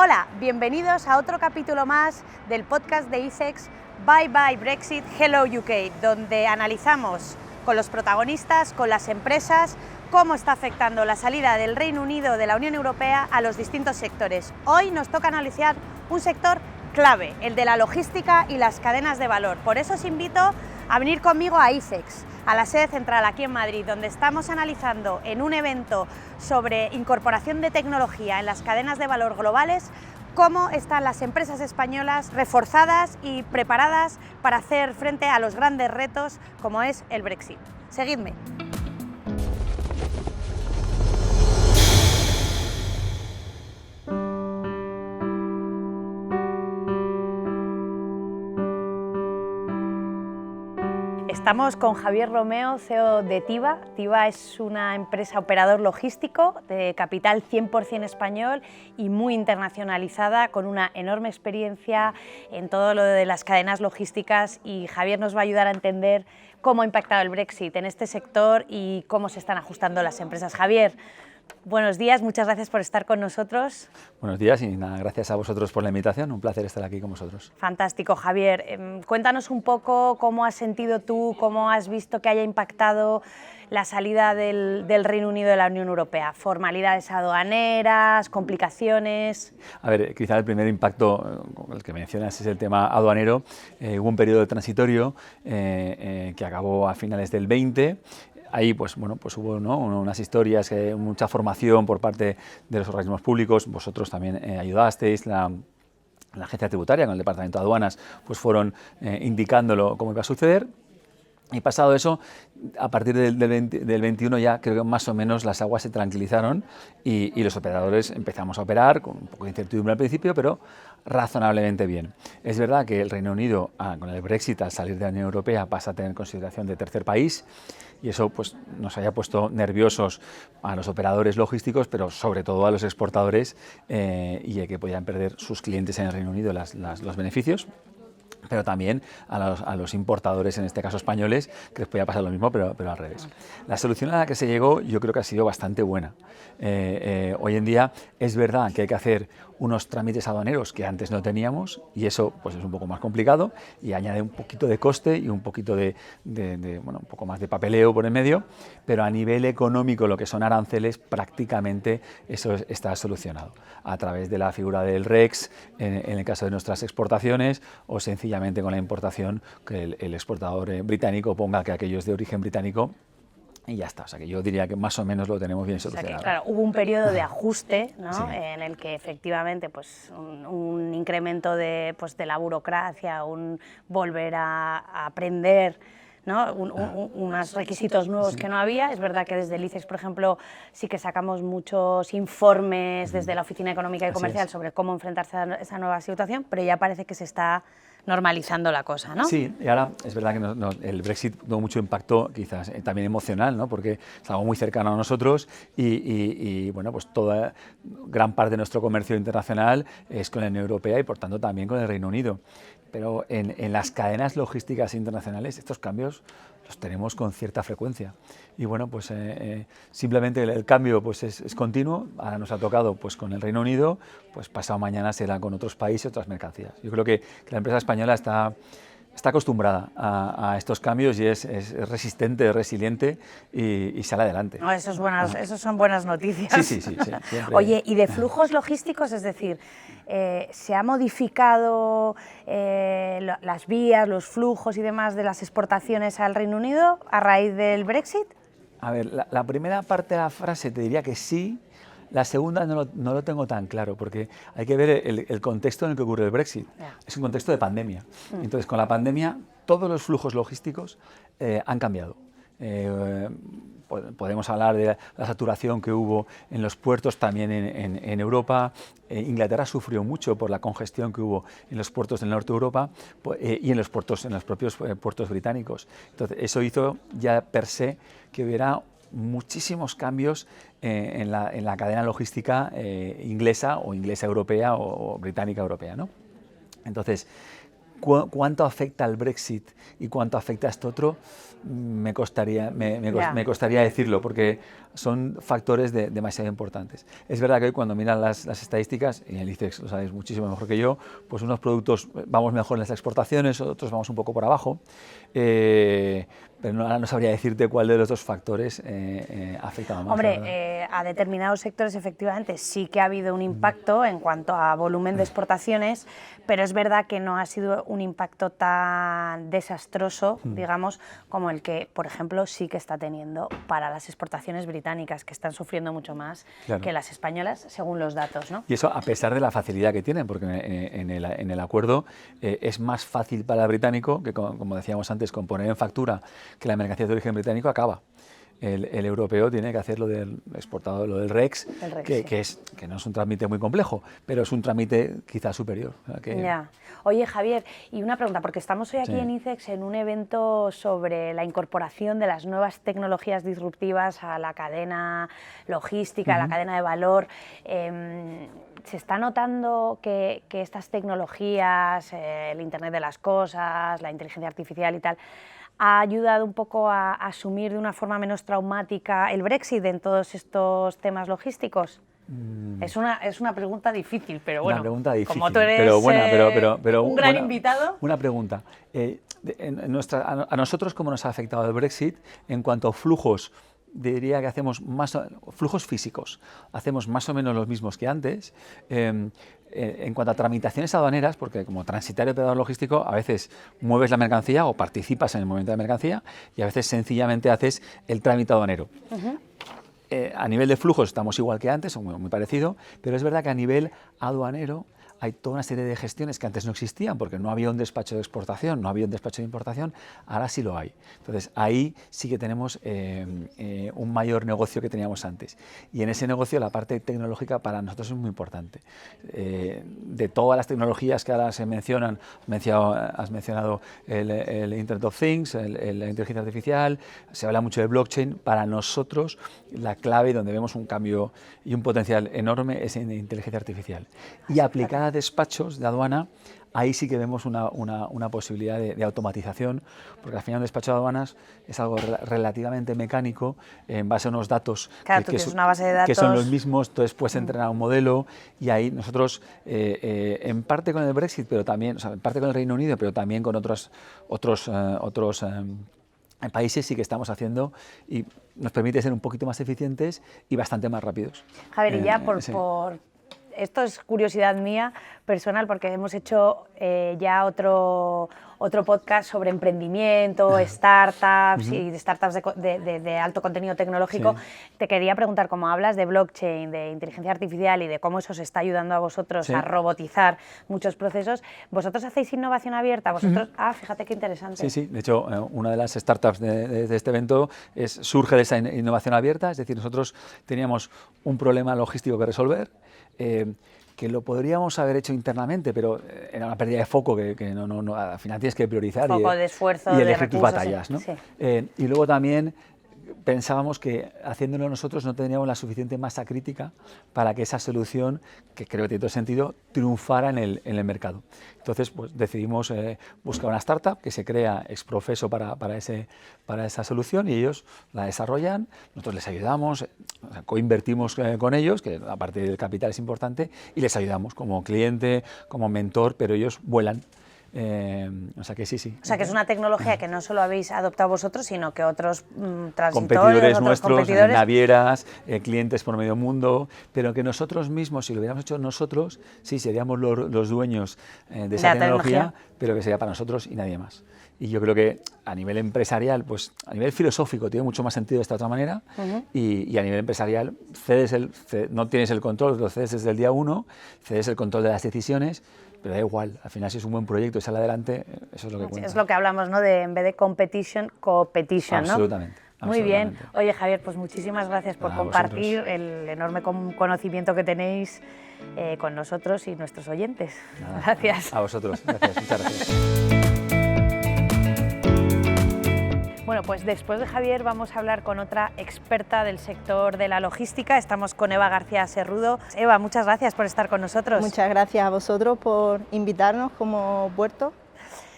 Hola, bienvenidos a otro capítulo más del podcast de ISEX Bye Bye Brexit, Hello UK, donde analizamos con los protagonistas, con las empresas, cómo está afectando la salida del Reino Unido de la Unión Europea a los distintos sectores. Hoy nos toca analizar un sector clave, el de la logística y las cadenas de valor. Por eso os invito a venir conmigo a ISEX, a la sede central aquí en Madrid, donde estamos analizando en un evento sobre incorporación de tecnología en las cadenas de valor globales cómo están las empresas españolas reforzadas y preparadas para hacer frente a los grandes retos como es el Brexit. Seguidme. Estamos con Javier Romeo, CEO de TIVA. TIVA es una empresa operador logístico de capital 100% español y muy internacionalizada, con una enorme experiencia en todo lo de las cadenas logísticas, y Javier nos va a ayudar a entender cómo ha impactado el Brexit en este sector y cómo se están ajustando las empresas. Javier, buenos días, muchas gracias por estar con nosotros. Buenos días y nada, gracias a vosotros por la invitación, un placer estar aquí con vosotros. Fantástico, Javier. Cuéntanos un poco cómo has sentido tú, cómo has visto que haya impactado la salida del Reino Unido de la Unión Europea. Formalidades aduaneras, complicaciones. A ver, quizá el primer impacto, el que mencionas, es el tema aduanero. Hubo un periodo transitorio que acabó a finales del 20. Ahí pues hubo unas historias, mucha formación por parte de los organismos públicos. Vosotros también ayudasteis, la agencia tributaria con el departamento de aduanas pues fueron indicándolo cómo iba a suceder. Y pasado eso, a partir del 21 ya creo que más o menos las aguas se tranquilizaron y los operadores empezamos a operar con un poco de incertidumbre al principio, pero razonablemente bien. Es verdad que el Reino Unido, con el Brexit, al salir de la Unión Europea, pasa a tener consideración de tercer país, y eso pues nos haya puesto nerviosos a los operadores logísticos, pero sobre todo a los exportadores, y que podían perder sus clientes en el Reino Unido los beneficios, pero también a los importadores, en este caso españoles, que les podía pasar lo mismo, pero al revés. La solución a la que se llegó yo creo que ha sido bastante buena. Hoy en día es verdad que hay que hacer unos trámites aduaneros que antes no teníamos, y eso pues es un poco más complicado y añade un poquito de coste y un poquito un poco más de papeleo por el medio, pero a nivel económico, lo que son aranceles, prácticamente eso está solucionado a través de la figura del REX en el caso de nuestras exportaciones, o sencillamente con la importación, que el exportador británico ponga que aquello es de origen británico, y ya está. O sea que yo diría que más o menos lo tenemos bien solucionado. O sea que, claro, hubo un periodo de ajuste, ¿no? Sí. En el que efectivamente pues, un incremento de la burocracia, un volver a aprender, ¿no? Unos requisitos nuevos que no había. Es verdad que desde el ICEX, por ejemplo, sí que sacamos muchos informes desde la Oficina Económica y Comercial sobre cómo enfrentarse a esa nueva situación, pero ya parece que se está normalizando la cosa, ¿no? Sí, y ahora es verdad que el Brexit tuvo mucho impacto, quizás también emocional, ¿no? Porque es algo muy cercano a nosotros y bueno, pues toda gran parte de nuestro comercio internacional es con la Unión Europea y por tanto también con el Reino Unido. Pero en las cadenas logísticas internacionales estos cambios los tenemos con cierta frecuencia. Y bueno, pues simplemente el cambio pues es continuo. Ahora nos ha tocado pues con el Reino Unido, pues pasado mañana será con otros países, otras mercancías. Yo creo que la empresa española está acostumbrada a estos cambios y es resistente, es resiliente y sale adelante. No, eso son buenas noticias. Sí. Siempre. Oye, ¿y de flujos logísticos? Es decir, ¿se ha modificado las vías, los flujos y demás de las exportaciones al Reino Unido a raíz del Brexit? A ver, la primera parte de la frase te diría que sí. La segunda no lo tengo tan claro, porque hay que ver el contexto en el que ocurre el Brexit. Es un contexto de pandemia. Entonces, con la pandemia, todos los flujos logísticos han cambiado. Podemos hablar de la saturación que hubo en los puertos también en Europa. Inglaterra sufrió mucho por la congestión que hubo en los puertos del norte de Europa y en los propios puertos británicos. Entonces, eso hizo ya per se que hubiera muchísimos cambios en la cadena logística inglesa o inglesa europea o británica europea, ¿no? Entonces, cuánto afecta el Brexit y cuánto afecta a esto otro, me costaría decirlo, porque son factores demasiado importantes. Es verdad que hoy cuando miran las estadísticas, y el ICEX lo sabéis muchísimo mejor que yo, pues unos productos vamos mejor en las exportaciones, otros vamos un poco por abajo, pero ahora no sabría decirte cuál de los dos factores afecta más. Hombre, a determinados sectores efectivamente sí que ha habido un impacto en cuanto a volumen de exportaciones, pero es verdad que no ha sido un impacto tan desastroso, digamos, como el que, por ejemplo, sí que está teniendo para las exportaciones británicas, que están sufriendo mucho más que las españolas, según los datos, ¿no? Y eso a pesar de la facilidad que tienen, porque en el acuerdo es más fácil para el británico, que como decíamos antes, con poner en factura que la mercancía de origen británico acaba. El europeo tiene que hacer lo del exportado, lo del REX, que no es un trámite muy complejo, pero es un trámite quizás superior. Ya. Oye, Javier, y una pregunta, porque estamos hoy aquí en ICEX en un evento sobre la incorporación de las nuevas tecnologías disruptivas a la cadena logística, a la cadena de valor. ¿Se está notando que estas tecnologías, el Internet de las cosas, la inteligencia artificial y tal, ha ayudado un poco a asumir de una forma menos traumática el Brexit en todos estos temas logísticos? Es una pregunta difícil, pero bueno, una pregunta difícil, como tú eres pero buena, pero un gran invitado. Una pregunta. A nosotros, ¿cómo nos ha afectado el Brexit en cuanto a flujos? Diría que hacemos flujos físicos, hacemos más o menos los mismos que antes. En cuanto a tramitaciones aduaneras, porque como transitario operador logístico a veces mueves la mercancía o participas en el movimiento de mercancía y a veces sencillamente haces el trámite aduanero. A nivel de flujos estamos igual que antes, o muy parecido, pero es verdad que a nivel aduanero hay toda una serie de gestiones que antes no existían porque no había un despacho de exportación, no había un despacho de importación, ahora sí lo hay. Entonces ahí sí que tenemos un mayor negocio que teníamos antes. Y en ese negocio la parte tecnológica para nosotros es muy importante. De todas las tecnologías que ahora se mencionan, has mencionado el Internet of Things, la inteligencia artificial, se habla mucho de blockchain. Para nosotros la clave donde vemos un cambio y un potencial enorme es en inteligencia artificial. Y aplicada a despachos de aduana, ahí sí que vemos una posibilidad de automatización, porque al final un despacho de aduanas es algo relativamente mecánico, en base a unos datos, claro, que es una base de datos que son los mismos, entonces puedes entrenar un modelo, y ahí nosotros, en parte con el Brexit, pero también, o sea, en parte con el Reino Unido, pero también con otros países sí que estamos haciendo y nos permite ser un poquito más eficientes y bastante más rápidos. Javier, y ya esto es curiosidad mía personal, porque hemos hecho ya otro podcast sobre emprendimiento, startups y startups de alto contenido tecnológico. Sí. Te quería preguntar, como hablas de blockchain, de inteligencia artificial y de cómo eso os está ayudando a vosotros a robotizar muchos procesos, ¿vosotros hacéis innovación abierta? ¿Vosotros? Fíjate qué interesante. Sí, de hecho, una de las startups de este evento surge de esa innovación abierta, es decir, nosotros teníamos un problema logístico que resolver, que lo podríamos haber hecho internamente, pero era una pérdida de foco que no, al final tienes que priorizar foco de esfuerzo, y elegir tus batallas, ¿no? Sí. Y luego también pensábamos que haciéndolo nosotros no teníamos la suficiente masa crítica para que esa solución, que creo que tiene todo sentido, triunfara en el mercado. Entonces pues, decidimos buscar una startup que se crea ex profeso para esa solución y ellos la desarrollan, nosotros les ayudamos, coinvertimos con ellos, que aparte del capital es importante, y les ayudamos como cliente, como mentor, pero ellos vuelan. O sea que sí. O sea que es una tecnología que no solo habéis adoptado vosotros, sino que otros competidores nuestros, navieras, clientes por medio mundo, pero que nosotros mismos, si lo hubiéramos hecho nosotros, sí seríamos los dueños de esa tecnología, pero que sería para nosotros y nadie más. Y yo creo que a nivel empresarial, pues a nivel filosófico tiene mucho más sentido de esta otra manera, y a nivel empresarial no tienes el control, lo cedes desde el día 1, cedes el control de las decisiones, pero da igual, al final si es un buen proyecto y sale adelante, eso es lo que cuenta. Es lo que hablamos, ¿no? De en vez de competition, co-petition, ¿no? Absolutamente. Muy bien. Oye, Javier, pues muchísimas gracias por compartir el enorme conocimiento que tenéis con nosotros y nuestros oyentes. Nada, gracias. A vosotros, gracias, muchas gracias. Bueno, pues después de Javier vamos a hablar con otra experta del sector de la logística. Estamos con Eva García Serrudo. Eva, muchas gracias por estar con nosotros. Muchas gracias a vosotros por invitarnos como puerto.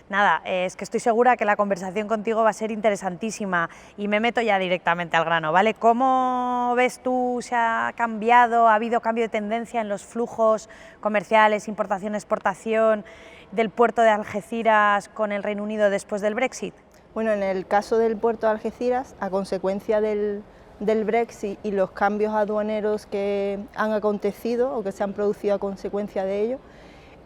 Nada, es que estoy segura que la conversación contigo va a ser interesantísima y me meto ya directamente al grano, ¿vale? ¿Cómo ves tú, se ha cambiado, ha habido cambio de tendencia en los flujos comerciales, importación, exportación del puerto de Algeciras con el Reino Unido después del Brexit? Bueno, en el caso del puerto de Algeciras, a consecuencia del Brexit y los cambios aduaneros que han acontecido o que se han producido a consecuencia de ello,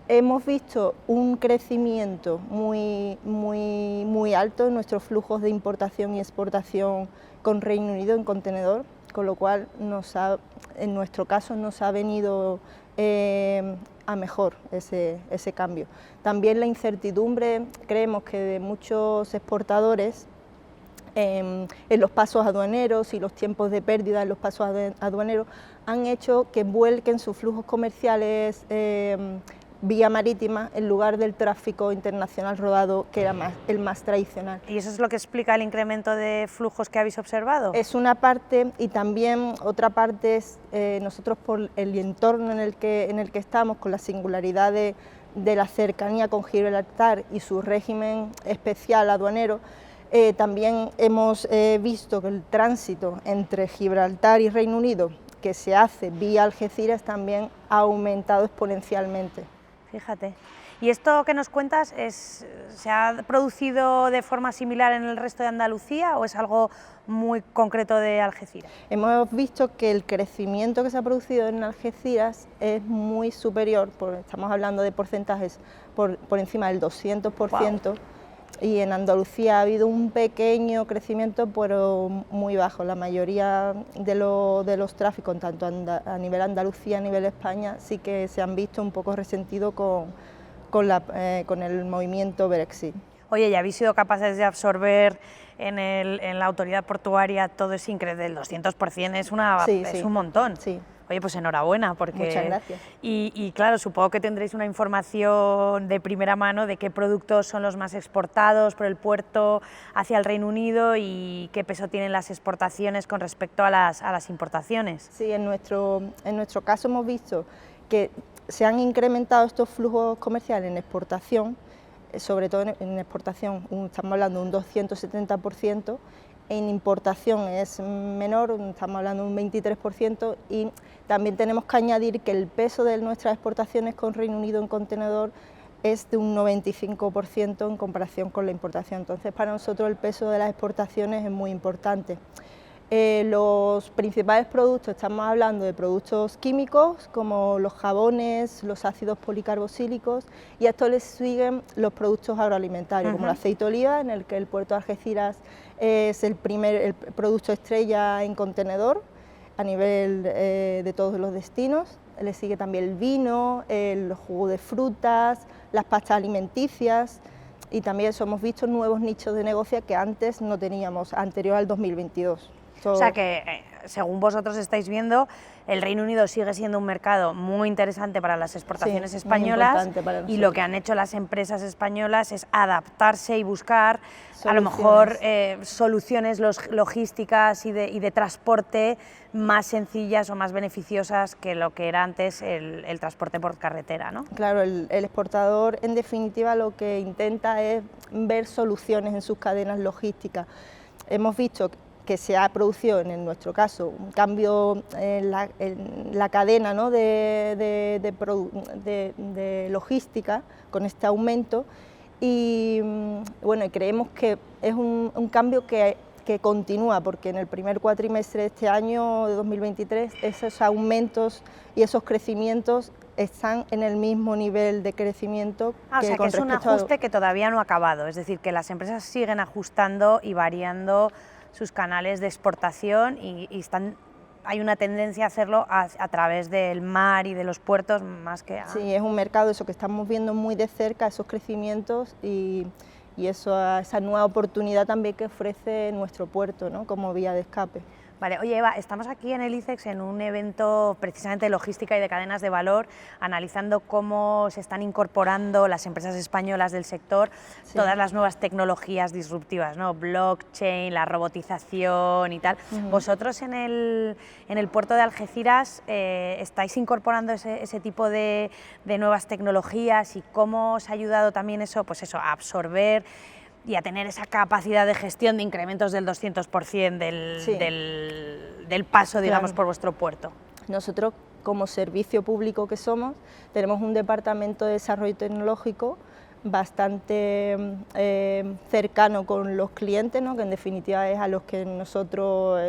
hemos visto un crecimiento muy alto en nuestros flujos de importación y exportación con Reino Unido en contenedor, con lo cual en nuestro caso nos ha venido a mejor ese cambio. También la incertidumbre, creemos que de muchos exportadores en los pasos aduaneros y los tiempos de pérdida en los pasos aduaneros han hecho que vuelquen sus flujos comerciales vía marítima en lugar del tráfico internacional rodado, que era el más tradicional. ¿Y eso es lo que explica el incremento de flujos que habéis observado? Es una parte, y también otra parte es nosotros por el entorno en el que estamos, con la singularidad de la cercanía con Gibraltar y su régimen especial aduanero, también hemos visto que el tránsito entre Gibraltar y Reino Unido, que se hace vía Algeciras, también ha aumentado exponencialmente. Fíjate. ¿Y esto que nos cuentas se ha producido de forma similar en el resto de Andalucía o es algo muy concreto de Algeciras? Hemos visto que el crecimiento que se ha producido en Algeciras es muy superior, estamos hablando de porcentajes por encima del 200%, wow. Y en Andalucía ha habido un pequeño crecimiento, pero muy bajo. La mayoría de los tráficos, tanto a nivel Andalucía, a nivel España, sí que se han visto un poco resentidos con el movimiento Brexit. Oye, ¿y habéis sido capaces de absorber en la autoridad portuaria todo ese incremento del 200%? Es un montón. Sí. Oye, pues enhorabuena, porque... Muchas gracias. Y claro, supongo que tendréis una información de primera mano de qué productos son los más exportados por el puerto hacia el Reino Unido y qué peso tienen las exportaciones con respecto a las importaciones. Sí, en nuestro caso hemos visto que se han incrementado estos flujos comerciales en exportación, sobre todo en exportación, estamos hablando de un 270%, en importación es menor, estamos hablando de un 23%, y también tenemos que añadir que el peso de nuestras exportaciones con Reino Unido en contenedor es de un 95% en comparación con la importación. Entonces, para nosotros el peso de las exportaciones es muy importante. Los principales productos, estamos hablando de productos químicos como los jabones, los ácidos policarboxílicos, y a esto les siguen los productos agroalimentarios, como el aceite de oliva, en el que el puerto de Algeciras es el producto estrella en contenedor a nivel de todos los destinos. Le sigue también el vino, el jugo de frutas, las pastas alimenticias, y también hemos visto nuevos nichos de negocio que antes no teníamos, anterior al 2022. O sea que, según vosotros estáis viendo, el Reino Unido sigue siendo un mercado muy interesante para las exportaciones españolas, y lo que han hecho las empresas españolas es adaptarse y buscar a lo mejor soluciones logísticas y de transporte más sencillas o más beneficiosas que lo que era antes el transporte por carretera, ¿no? Claro, el exportador en definitiva lo que intenta es ver soluciones en sus cadenas logísticas. Hemos visto que se ha producido, en nuestro caso, un cambio en la cadena, ¿no?, de logística con este aumento, y bueno, creemos que es un cambio que continúa, porque en el primer cuatrimestre de este año, de 2023, esos aumentos y esos crecimientos están en el mismo nivel de crecimiento. O sea, que es un ajuste que todavía no ha acabado, es decir, que las empresas siguen ajustando y variando sus canales de exportación y hay una tendencia a hacerlo a través del mar y de los puertos más que a... Sí, es un mercado eso que estamos viendo muy de cerca, esos crecimientos y esa nueva oportunidad también que ofrece nuestro puerto, ¿no?, como vía de escape. Vale, oye Eva, estamos aquí en el ICEX en un evento precisamente de logística y de cadenas de valor, analizando cómo se están incorporando las empresas españolas del sector, todas las nuevas tecnologías disruptivas, ¿no? Blockchain, la robotización y tal. Vosotros en el puerto de Algeciras estáis incorporando ese tipo de nuevas tecnologías, y cómo os ha ayudado también eso, pues eso, a absorber y a tener esa capacidad de gestión de incrementos del 200% del paso, digamos, por vuestro puerto. Nosotros, como servicio público que somos, tenemos un departamento de desarrollo tecnológico bastante cercano con los clientes, ¿no? Que en definitiva es a los que nosotros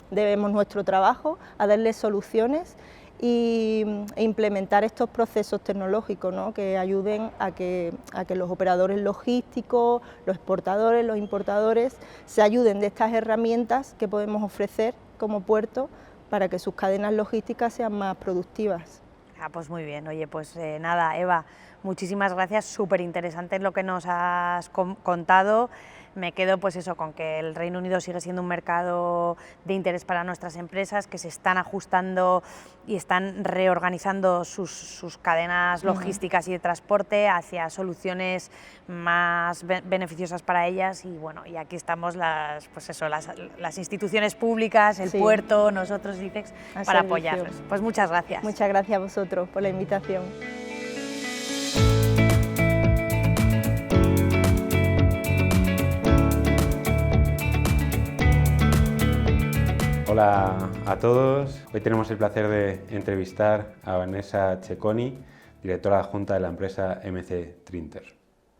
debemos nuestro trabajo, a darles soluciones e implementar estos procesos tecnológicos, ¿no? Que ayuden a que los operadores logísticos, los exportadores, los importadores se ayuden de estas herramientas que podemos ofrecer como puerto para que sus cadenas logísticas sean más productivas. Ah, pues muy bien. Oye, pues nada, Eva, muchísimas gracias, súper interesante lo que nos has contado. Me quedo pues eso, con que el Reino Unido sigue siendo un mercado de interés para nuestras empresas, que se están ajustando y están reorganizando sus cadenas logísticas y de transporte hacia soluciones más beneficiosas para ellas, y bueno, y aquí estamos las instituciones públicas, el puerto, nosotros ICEX, para apoyarlos. Pues muchas gracias. Muchas gracias a vosotros por la invitación. Hola a todos, hoy tenemos el placer de entrevistar a Vanessa Cecconi, directora adjunta de la empresa MC Trinter.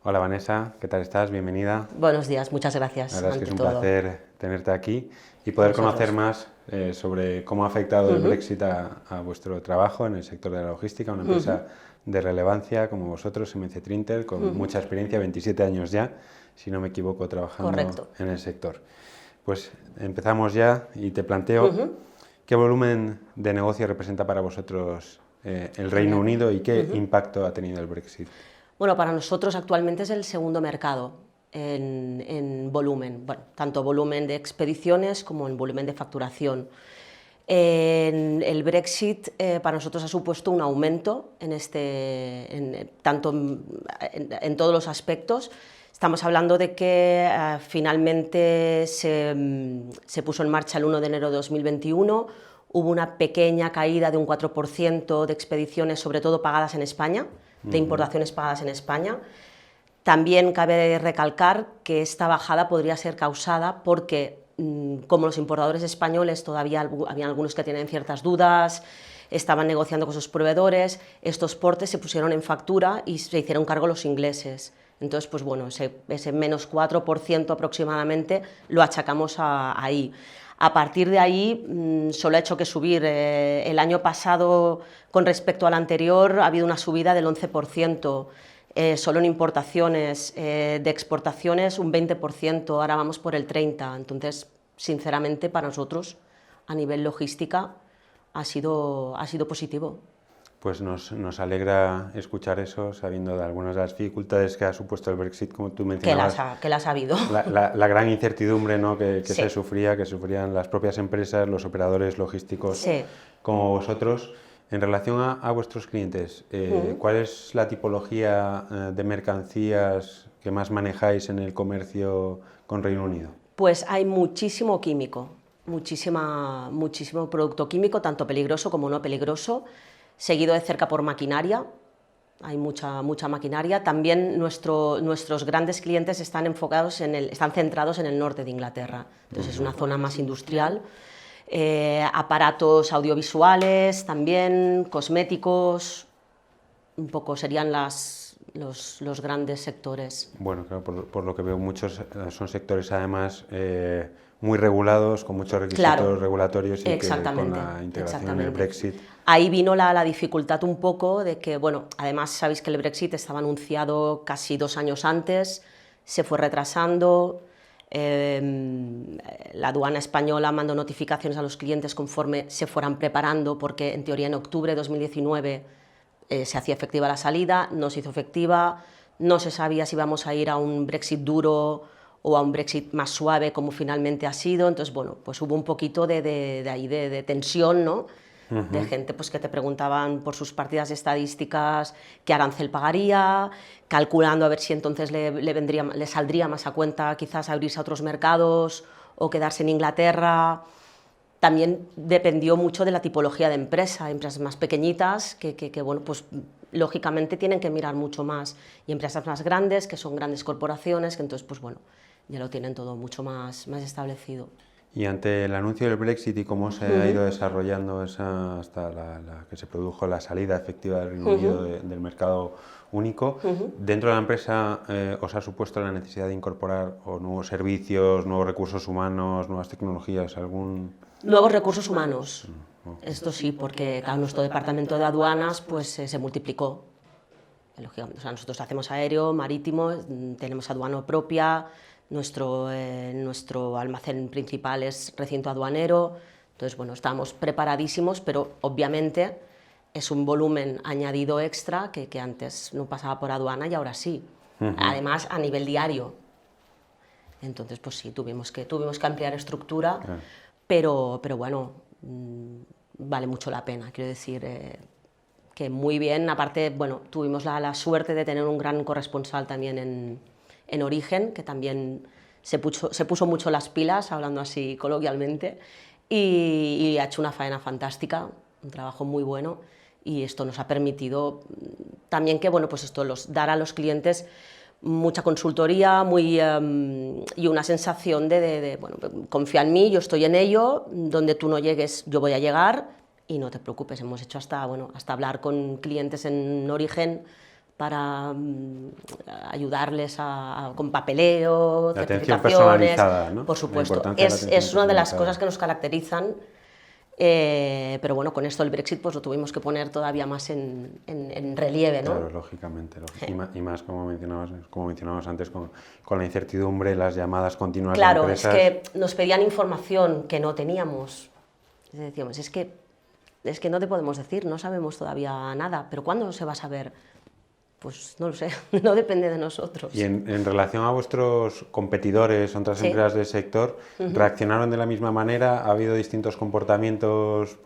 Hola Vanessa, ¿qué tal estás? Bienvenida. Buenos días, muchas gracias. La verdad es que es un placer tenerte aquí y poder conocer más sobre cómo ha afectado el Brexit a vuestro trabajo en el sector de la logística, una empresa de relevancia como vosotros, MC Trinter, con mucha experiencia, 27 años ya, si no me equivoco, trabajando en el sector. Pues empezamos ya y te planteo qué volumen de negocio representa para vosotros el Reino Unido y qué impacto ha tenido el Brexit. Bueno, para nosotros actualmente es el segundo mercado en volumen, bueno, tanto volumen de expediciones como en volumen de facturación. El Brexit para nosotros ha supuesto un aumento tanto en todos los aspectos. Estamos hablando de que finalmente se puso en marcha el 1 de enero de 2021, hubo una pequeña caída de un 4% de expediciones, sobre todo pagadas en España, de importaciones pagadas en España. También cabe recalcar que esta bajada podría ser causada porque, como los importadores españoles todavía había algunos que tienen ciertas dudas, estaban negociando con sus proveedores, estos portes se pusieron en factura y se hicieron cargo los ingleses. Entonces, pues bueno, ese menos 4% aproximadamente lo achacamos ahí. A partir de ahí, solo ha hecho que subir. El año pasado, con respecto al anterior, ha habido una subida del 11%. Solo en importaciones, de exportaciones un 20%, ahora vamos por el 30%. Entonces, sinceramente, para nosotros, a nivel logística, ha sido positivo. Pues nos alegra escuchar eso, sabiendo de algunas de las dificultades que ha supuesto el Brexit, como tú mencionabas. Que las ha habido. La gran incertidumbre, ¿no? que sufrían las propias empresas, los operadores logísticos como vosotros. En relación a vuestros clientes, ¿cuál es la tipología de mercancías que más manejáis en el comercio con Reino Unido? Pues hay muchísimo químico, muchísimo producto químico, tanto peligroso como no peligroso, seguido de cerca por maquinaria. Hay mucha maquinaria. También nuestros grandes clientes están centrados en el norte de Inglaterra. Entonces es una zona más industrial. Aparatos audiovisuales, también cosméticos, un poco serían los grandes sectores. Bueno, claro, por lo que veo, muchos son sectores además muy regulados, con muchos requisitos regulatorios, y que con la integración en el Brexit. Ahí vino la dificultad un poco de que, bueno, además sabéis que el Brexit estaba anunciado casi 2 años antes, se fue retrasando, la aduana española mandó notificaciones a los clientes conforme se fueran preparando, porque en teoría en octubre de 2019 se hacía efectiva la salida, no se hizo efectiva, no se sabía si íbamos a ir a un Brexit duro o a un Brexit más suave como finalmente ha sido. Entonces, bueno, pues hubo un poquito de tensión, ¿no? De gente pues, que te preguntaban por sus partidas estadísticas qué arancel pagaría, calculando a ver si entonces le saldría más a cuenta quizás abrirse a otros mercados o quedarse en Inglaterra. También dependió mucho de la tipología de empresa, empresas más pequeñitas que bueno, pues lógicamente tienen que mirar mucho más, y empresas más grandes, que son grandes corporaciones, que entonces pues bueno, ya lo tienen todo mucho más establecido. Y ante el anuncio del Brexit y cómo se ha ido desarrollando hasta la que se produjo la salida efectiva del Reino Unido del mercado único, dentro de la empresa ¿os ha supuesto la necesidad de incorporar nuevos servicios, nuevos recursos humanos, nuevas tecnologías, Nuevos recursos humanos, esto sí, porque claro, nuestro departamento de aduanas pues, se multiplicó. Lógicamente, o sea, nosotros hacemos aéreo, marítimo, tenemos aduana propia, nuestro almacén principal es recinto aduanero, entonces bueno, estamos preparadísimos, pero obviamente es un volumen añadido extra que antes no pasaba por aduana y ahora sí, además a nivel diario. Entonces pues sí, tuvimos que ampliar estructura, pero bueno, vale mucho la pena, quiero decir, que muy bien. Aparte, bueno, tuvimos la suerte de tener un gran corresponsal también en Origen, que también se puso mucho las pilas, hablando así coloquialmente, y ha hecho una faena fantástica, un trabajo muy bueno, y esto nos ha permitido también que, bueno, pues esto, dar a los clientes mucha consultoría y una sensación de bueno, confía en mí, yo estoy en ello, donde tú no llegues yo voy a llegar y no te preocupes. Hemos hecho hasta hablar con clientes en Origen para ayudarles con papeleo, la atención certificaciones, personalizada, ¿no? Por supuesto, es una de las cosas que nos caracterizan. Pero bueno, con esto el Brexit pues lo tuvimos que poner todavía más en relieve, ¿no? Claro, lógicamente. Y más como mencionabas antes, con la incertidumbre, las llamadas continuas de empresas. Claro, es que nos pedían información que no teníamos. Decíamos, es que no te podemos decir, no sabemos todavía nada, pero ¿cuándo se va a saber? Pues no lo sé, no depende de nosotros. Y en relación a vuestros competidores, otras empresas del sector, ¿reaccionaron de la misma manera? ¿Ha habido distintos comportamientos?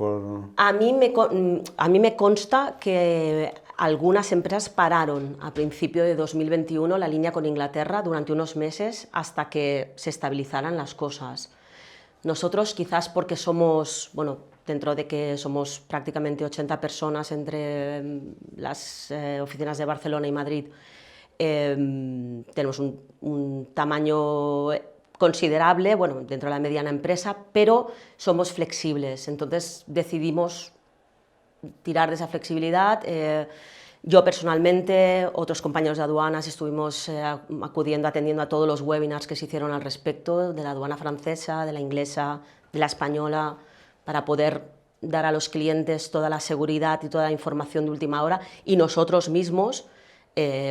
A mí me consta que algunas empresas pararon a principio de 2021 la línea con Inglaterra durante unos meses hasta que se estabilizaran las cosas. Nosotros quizás porque somos, bueno, dentro de que somos prácticamente 80 personas entre las oficinas de Barcelona y Madrid, tenemos un tamaño considerable, bueno, dentro de la mediana empresa, pero somos flexibles, entonces decidimos tirar de esa flexibilidad. Yo personalmente, otros compañeros de aduanas, estuvimos atendiendo a todos los webinars que se hicieron al respecto, de la aduana francesa, de la inglesa, de la española, para poder dar a los clientes toda la seguridad y toda la información de última hora, y nosotros mismos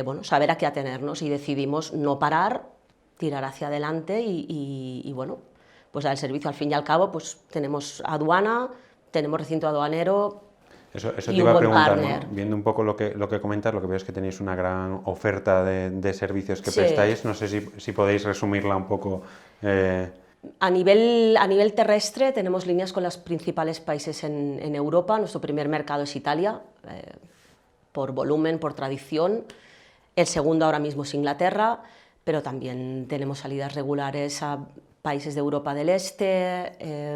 bueno, saber a qué atenernos, y decidimos no parar, tirar hacia adelante y bueno, pues dar el servicio. Al fin y al cabo pues tenemos aduana, tenemos recinto aduanero. Eso te iba a preguntar, ¿no? Viendo un poco lo que comentas, lo que veo es que tenéis una gran oferta de servicios que prestáis. No sé si podéis resumirla un poco. A nivel terrestre tenemos líneas con los principales países en Europa. Nuestro primer mercado es Italia, por volumen, por tradición. El segundo ahora mismo es Inglaterra, pero también tenemos salidas regulares a países de Europa del Este,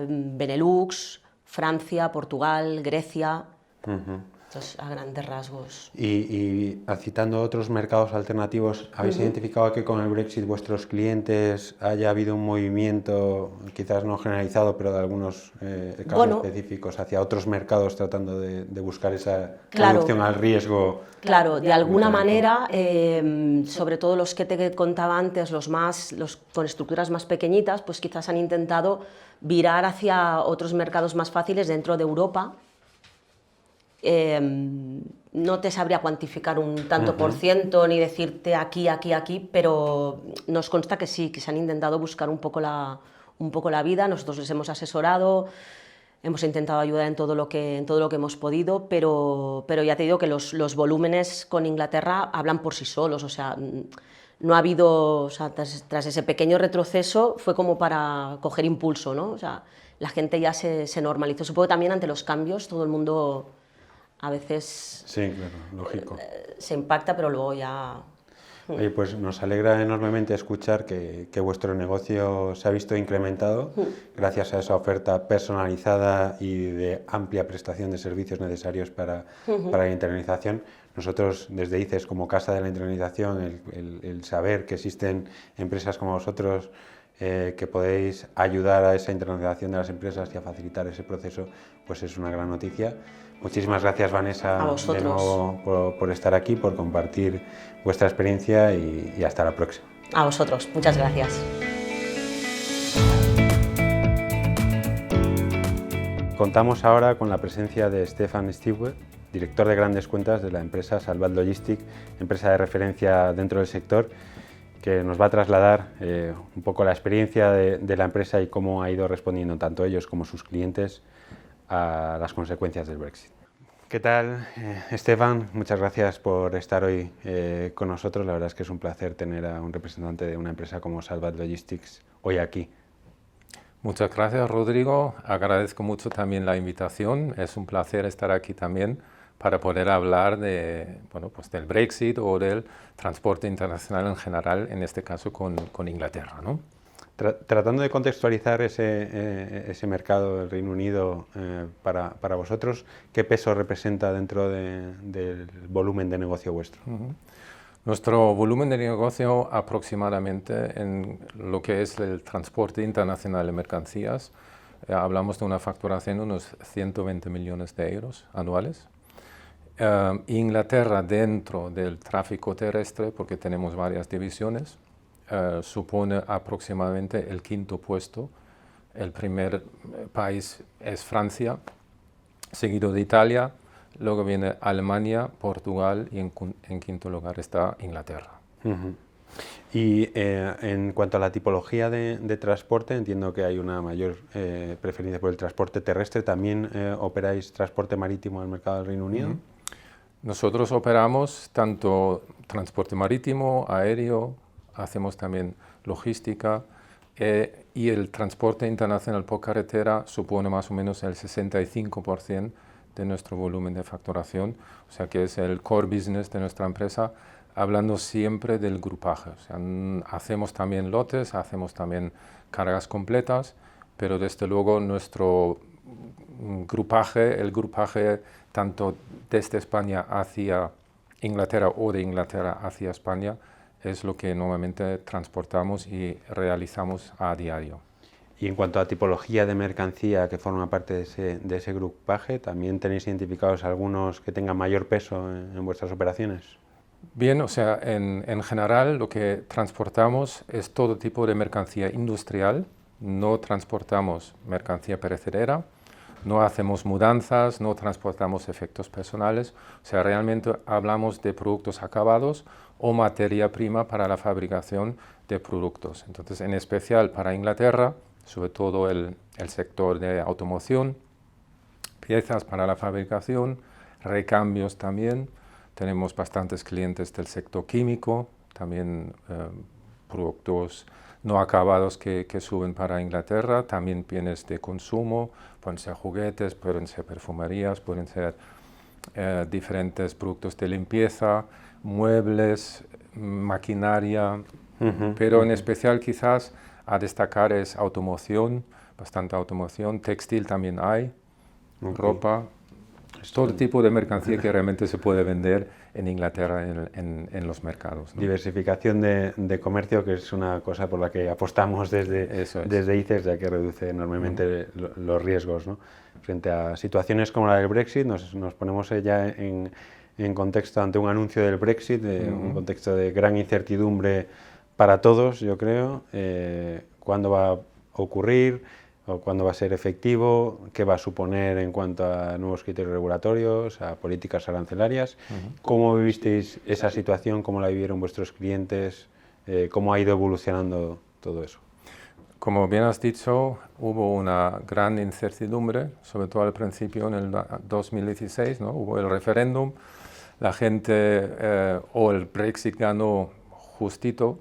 Benelux, Francia, Portugal, Grecia. Entonces, a grandes rasgos. Y citando otros mercados alternativos, ¿habéis identificado que con el Brexit vuestros clientes haya habido un movimiento, quizás no generalizado, pero de algunos casos específicos, hacia otros mercados tratando de buscar esa reducción al riesgo? Claro, de alguna manera, sobre todo los que te contaba antes, los con estructuras más pequeñitas, pues quizás han intentado virar hacia otros mercados más fáciles dentro de Europa. No te sabría cuantificar un tanto por ciento ni decirte aquí, pero nos consta que sí, que se han intentado buscar un poco la vida. Nosotros les hemos asesorado, hemos intentado ayudar en todo lo que hemos podido, pero ya te digo que los volúmenes con Inglaterra hablan por sí solos. O sea, no ha habido, o sea, tras ese pequeño retroceso fue como para coger impulso, ¿no? O sea, la gente ya se normalizó. Supongo que también ante los cambios todo el mundo a veces Sí, claro, lógico. se impacta, pero luego ya... Oye, pues nos alegra enormemente escuchar que vuestro negocio se ha visto incrementado gracias a esa oferta personalizada y de amplia prestación de servicios necesarios para la internalización. Nosotros, desde ICES, como Casa de la Internalización, el saber que existen empresas como vosotros que podéis ayudar a esa internalización de las empresas y a facilitar ese proceso, pues es una gran noticia. Muchísimas gracias, Vanessa, de nuevo por estar aquí, por compartir vuestra experiencia y hasta la próxima. A vosotros, muchas gracias. Contamos ahora con la presencia de Stefan Stewart, director de grandes cuentas de la empresa Salvat Logistic, empresa de referencia dentro del sector, que nos va a trasladar un poco la experiencia de la empresa y cómo ha ido respondiendo tanto ellos como sus clientes a las consecuencias del Brexit. ¿Qué tal, Stefan? Muchas gracias por estar hoy con nosotros. La verdad es que es un placer tener a un representante de una empresa como Salvat Logistics hoy aquí. Muchas gracias, Rodrigo. Agradezco mucho también la invitación. Es un placer estar aquí también para poder hablar de, bueno, pues del Brexit o del transporte internacional en general, en este caso con Inglaterra, ¿no? Tratando de contextualizar ese mercado del Reino Unido para vosotros, ¿qué peso representa dentro del volumen de negocio vuestro? Nuestro volumen de negocio aproximadamente en lo que es el transporte internacional de mercancías, hablamos de una facturación de unos 120 millones de euros anuales. Inglaterra, dentro del tráfico terrestre, porque tenemos varias divisiones, supone aproximadamente el quinto puesto. El primer país es Francia, seguido de Italia, luego viene Alemania, Portugal y en quinto lugar está Inglaterra. Y en cuanto a la tipología de transporte, entiendo que hay una mayor preferencia por el transporte terrestre. ¿También operáis transporte marítimo en el mercado del Reino Unido? Nosotros operamos tanto transporte marítimo, aéreo, hacemos también logística y el transporte internacional por carretera supone más o menos el 65% de nuestro volumen de facturación, o sea que es el core business de nuestra empresa, hablando siempre del grupaje. O sea, hacemos también lotes, hacemos también cargas completas, pero desde luego nuestro grupaje, el grupaje tanto desde España hacia Inglaterra o de Inglaterra hacia España, es lo que normalmente transportamos y realizamos a diario. Y en cuanto a tipología de mercancía que forma parte de ese grupaje, ¿también tenéis identificados algunos que tengan mayor peso en vuestras operaciones? Bien, o sea, en general lo que transportamos es todo tipo de mercancía industrial, no transportamos mercancía perecedera, no hacemos mudanzas, no transportamos efectos personales, o sea, realmente hablamos de productos acabados o materia prima para la fabricación de productos. Entonces, en especial para Inglaterra, sobre todo el sector de automoción, piezas para la fabricación, recambios también. Tenemos bastantes clientes del sector químico, también productos no acabados que suben para Inglaterra, también bienes de consumo, pueden ser juguetes, pueden ser perfumerías, pueden ser diferentes productos de limpieza, muebles, maquinaria, pero en especial quizás a destacar es automoción, bastante automoción, textil también hay, ropa, todo tipo de mercancía que realmente se puede vender en Inglaterra en los mercados, ¿no? Diversificación de comercio, que es una cosa por la que apostamos desde ICES, ya que reduce enormemente los riesgos, ¿no? Frente a situaciones como la del Brexit, nos ponemos ya en contexto ante un anuncio del Brexit, un contexto de gran incertidumbre para todos, yo creo. ¿Cuándo va a ocurrir? ¿O cuándo va a ser efectivo? ¿Qué va a suponer en cuanto a nuevos criterios regulatorios, a políticas arancelarias? ¿Cómo vivisteis esa situación? ¿Cómo la vivieron vuestros clientes? ¿Cómo ha ido evolucionando todo eso? Como bien has dicho, hubo una gran incertidumbre, sobre todo al principio, en el 2016, ¿no? Hubo el referéndum, la gente o el Brexit ganó justito,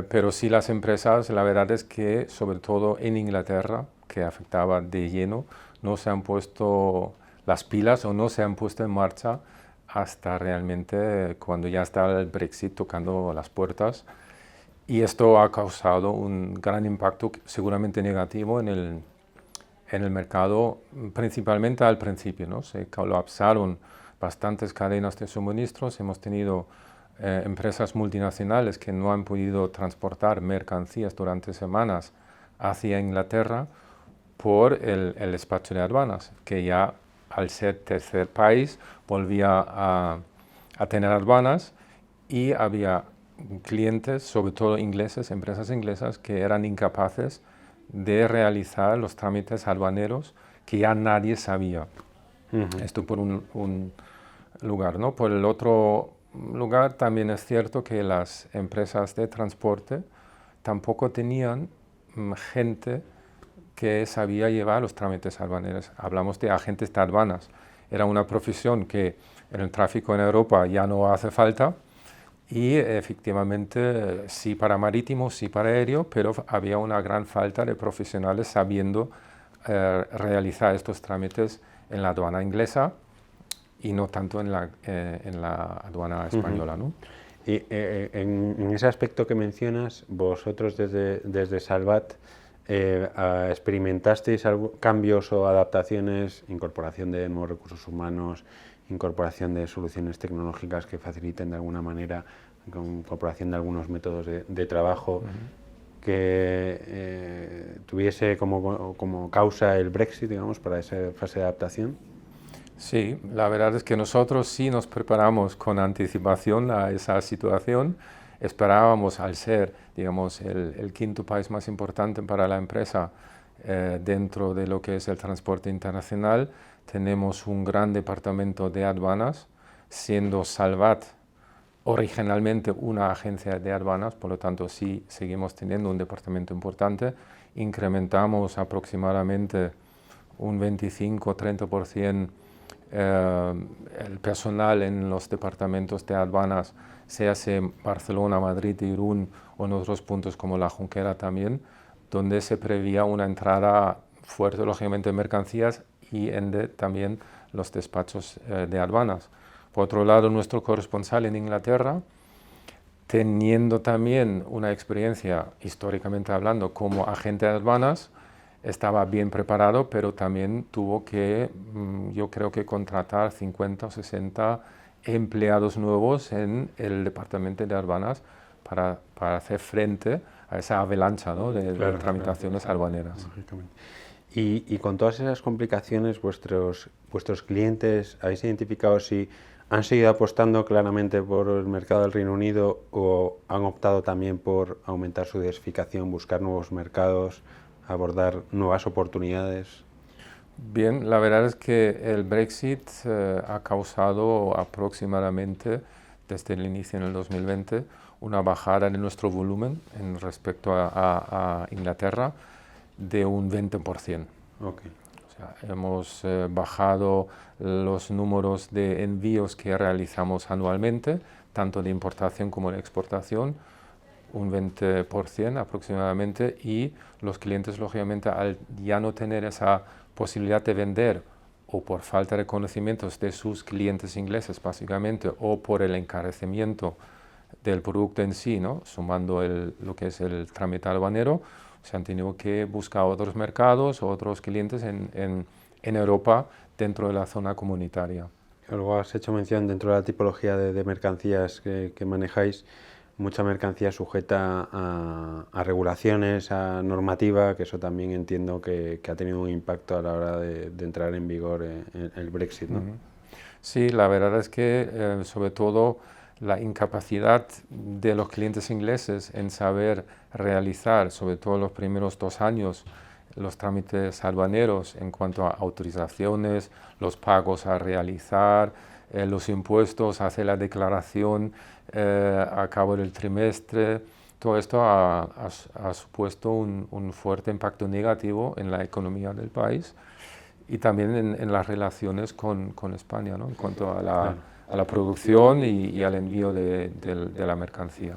pero sí las empresas, la verdad es que sobre todo en Inglaterra, que afectaba de lleno, no se han puesto las pilas o no se han puesto en marcha hasta realmente cuando ya está el Brexit tocando las puertas. Y esto ha causado un gran impacto seguramente negativo en el mercado, principalmente al principio, ¿no? Se colapsaron bastantes cadenas de suministros, hemos tenido empresas multinacionales que no han podido transportar mercancías durante semanas hacia Inglaterra por el despacho de aduanas, que ya al ser tercer país volvía a tener aduanas y había clientes, sobre todo ingleses, empresas inglesas, que eran incapaces de realizar los trámites aduaneros que ya nadie sabía. Esto por un lugar, ¿no? Por el otro lugar también es cierto que las empresas de transporte tampoco tenían gente que sabía llevar los trámites aduaneros. Hablamos de agentes de aduanas. Era una profesión que en el tráfico en Europa ya no hace falta y efectivamente sí para marítimo, sí para aéreo, pero había una gran falta de profesionales sabiendo realizar estos trámites en la aduana inglesa y no tanto en la aduana española, ¿no? Y en ese aspecto que mencionas, vosotros desde Salvat ¿experimentasteis cambios o adaptaciones, incorporación de nuevos recursos humanos, incorporación de soluciones tecnológicas que faciliten de alguna manera, incorporación de algunos métodos de trabajo que tuviese como causa el Brexit, digamos, para esa fase de adaptación? Sí, la verdad es que nosotros sí nos preparamos con anticipación a esa situación. Esperábamos, al ser, digamos, el quinto país más importante para la empresa dentro de lo que es el transporte internacional, tenemos un gran departamento de aduanas, siendo Salvat originalmente una agencia de aduanas, por lo tanto sí seguimos teniendo un departamento importante. Incrementamos aproximadamente un 25-30% el personal en los departamentos de aduanas, sea en Barcelona, Madrid, Irún o en otros puntos como La Junquera también, donde se prevía una entrada fuerte, lógicamente, de mercancías y también los despachos de aduanas. Por otro lado, nuestro corresponsal en Inglaterra, teniendo también una experiencia, históricamente hablando, como agente de aduanas, estaba bien preparado, pero también tuvo que, yo creo que contratar 50 o 60 empleados nuevos en el departamento de aduanas para hacer frente a esa avalancha, ¿no? de tramitaciones aduaneras. Y con todas esas complicaciones, vuestros clientes, ¿habéis identificado si han seguido apostando claramente por el mercado del Reino Unido o han optado también por aumentar su diversificación, buscar nuevos mercados, abordar nuevas oportunidades? Bien, la verdad es que el Brexit ha causado aproximadamente, desde el inicio en el 2020, una bajada de nuestro volumen en respecto a Inglaterra de un 20%. Okay. O sea, hemos bajado los números de envíos que realizamos anualmente, tanto de importación como de exportación, un 20% aproximadamente, y los clientes, lógicamente, al ya no tener esa posibilidad de vender o por falta de conocimientos de sus clientes ingleses, básicamente, o por el encarecimiento del producto en sí, ¿no? Sumando lo que es el trámite aduanero, se han tenido que buscar otros mercados o otros clientes en Europa dentro de la zona comunitaria. Luego has hecho mención dentro de la tipología de mercancías que manejáis, mucha mercancía sujeta a regulaciones, a normativa, que eso también entiendo que ha tenido un impacto a la hora de entrar en vigor el Brexit, ¿no? Sí, la verdad es que sobre todo la incapacidad de los clientes ingleses en saber realizar, sobre todo los primeros 2 años, los trámites aduaneros en cuanto a autorizaciones, los pagos a realizar, los impuestos, hacer la declaración a cabo del trimestre. Todo esto ha supuesto un fuerte impacto negativo en la economía del país y también en las relaciones con España, ¿no? En cuanto a a la producción y al envío de la mercancía.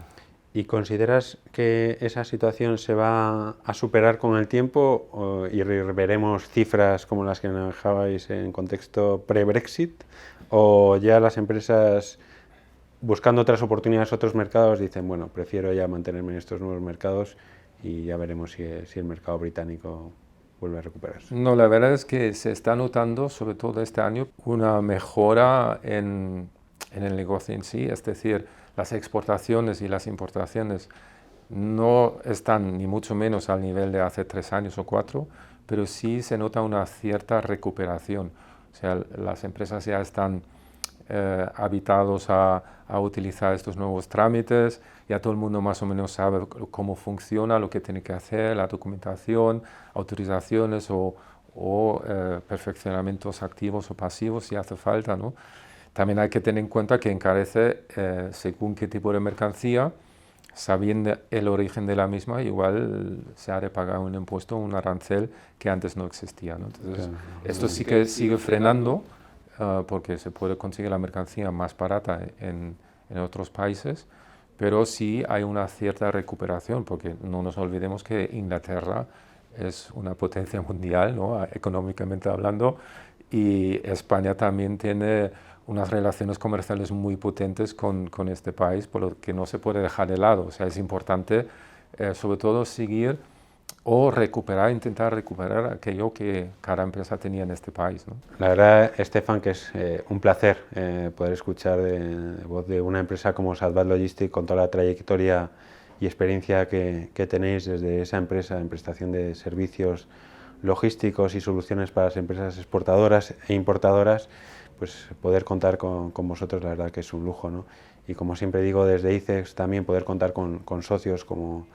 ¿Y consideras que esa situación se va a superar con el tiempo y veremos cifras como las que manejabais en contexto pre-Brexit? ¿O ya las empresas, buscando otras oportunidades, otros mercados, dicen, bueno, prefiero ya mantenerme en estos nuevos mercados y ya veremos si el mercado británico vuelve a recuperarse? No, la verdad es que se está notando, sobre todo este año, una mejora en el negocio en sí, es decir, las exportaciones y las importaciones no están ni mucho menos al nivel de hace 3 años o 4, pero sí se nota una cierta recuperación. O sea, las empresas ya están habituados a utilizar estos nuevos trámites, ya todo el mundo más o menos sabe cómo funciona, lo que tiene que hacer, la documentación, autorizaciones o perfeccionamientos activos o pasivos si hace falta, ¿no? También hay que tener en cuenta que encarece según qué tipo de mercancía, sabiendo el origen de la misma, igual se ha de pagar un impuesto o un arancel que antes no existía, ¿no? Entonces, esto sí que sigue frenando, porque se puede conseguir la mercancía más barata en otros países, pero sí hay una cierta recuperación, porque no nos olvidemos que Inglaterra es una potencia mundial, ¿no? Económicamente hablando, y España también tiene unas relaciones comerciales muy potentes con este país, por lo que no se puede dejar de lado. O sea, es importante sobre todo seguir o intentar recuperar aquello que cada empresa tenía en este país, ¿no? La verdad, Estefan, que es un placer poder escuchar de voz de una empresa como Salvat Logistics, con toda la trayectoria y experiencia que tenéis desde esa empresa en prestación de servicios logísticos y soluciones para las empresas exportadoras e importadoras, pues poder contar con vosotros, la verdad que es un lujo, ¿no? Y como siempre digo, desde ICEX también poder contar con socios, con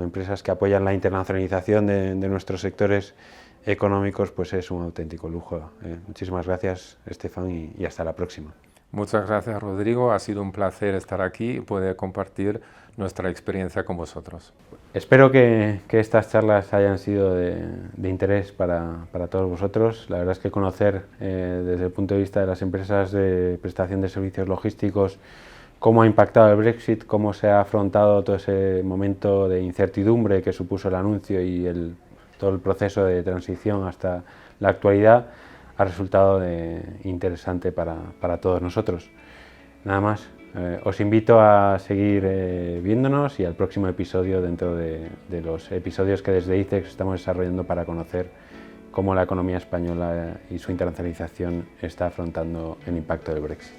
empresas que apoyan la internacionalización de nuestros sectores económicos, pues es un auténtico lujo. Muchísimas gracias, Estefan, y hasta la próxima. Muchas gracias, Rodrigo. Ha sido un placer estar aquí y poder compartir nuestra experiencia con vosotros. Espero que estas charlas hayan sido de interés para todos vosotros. La verdad es que conocer desde el punto de vista de las empresas de prestación de servicios logísticos cómo ha impactado el Brexit, cómo se ha afrontado todo ese momento de incertidumbre que supuso el anuncio y todo el proceso de transición hasta la actualidad, ha resultado interesante para todos nosotros. Nada más, os invito a seguir viéndonos y al próximo episodio dentro de los episodios que desde ICEX estamos desarrollando para conocer cómo la economía española y su internacionalización está afrontando el impacto del Brexit.